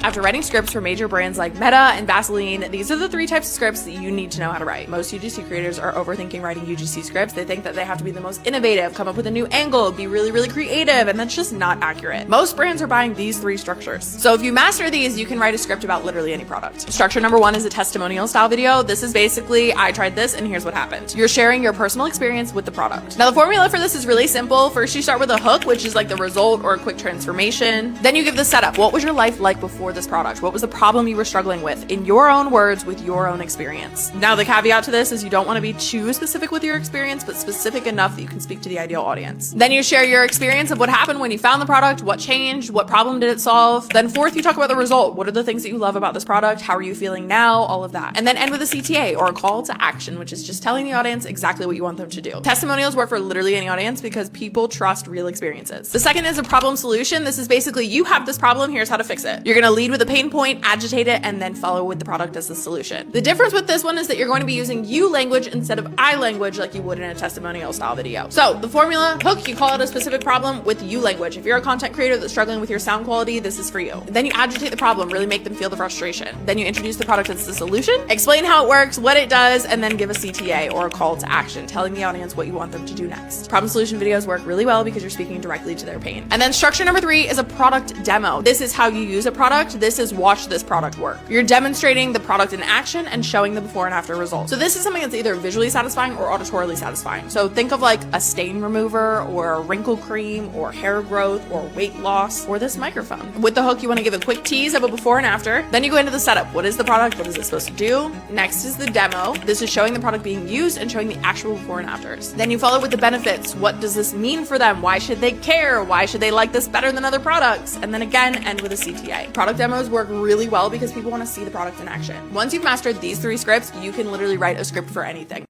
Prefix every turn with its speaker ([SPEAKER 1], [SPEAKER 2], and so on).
[SPEAKER 1] After writing scripts for major brands like Meta and Vaseline, these are the 3 types of scripts that you need to know how to write. Most UGC creators are overthinking writing UGC scripts. They think that they have to be the most innovative, come up with a new angle, be really, really creative, and that's just not accurate. Most brands are buying these 3 structures. So if you master these, you can write a script about literally any product. Structure number 1 is a testimonial style video. This is basically, I tried this and here's what happened. You're sharing your personal experience with the product. Now the formula for this is really simple. First you start with a hook, which is like the result or a quick transformation. Then you give the setup. What was your life like before this product? What was the problem you were struggling with in your own words with your own experience? Now the caveat to this is you don't want to be too specific with your experience, but specific enough that you can speak to the ideal audience. Then you share your experience of what happened when you found the product, what changed, what problem did it solve. Then fourth, you talk about the result. What are the things that you love about this product? How are you feeling now? All of that. And then end with a CTA or a call to action, which is just telling the audience exactly what you want them to do. Testimonials work for literally any audience because people trust real experiences. The second is a problem solution. This is basically you have this problem, here's how to fix it. You're going to lead with a pain point, agitate it, and then follow with the product as the solution. The difference with this one is that you're going to be using you language instead of I language like you would in a testimonial style video. So the formula, hook, you call it a specific problem with you language. If you're a content creator that's struggling with your sound quality, this is for you. Then you agitate the problem, really make them feel the frustration. Then you introduce the product as the solution, explain how it works, what it does, and then give a CTA or a call to action, telling the audience what you want them to do next. Problem solution videos work really well because you're speaking directly to their pain. And then structure number 3 is a product demo. This is how you use a product. This is watch this product work. You're demonstrating the product in action and showing the before and after results. So this is something that's either visually satisfying or auditorily satisfying. So think of like a stain remover or a wrinkle cream or hair growth or weight loss or this microphone. With the hook, you want to give a quick tease of a before and after. Then you go into the setup. What is the product? What is it supposed to do? Next is the demo. This is showing the product being used and showing the actual before and afters. Then you follow with the benefits. What does this mean for them? Why should they care? Why should they like this better than other products? And then again, end with a CTA. Product demos work really well because people want to see the product in action. Once you've mastered these 3 scripts, you can literally write a script for anything.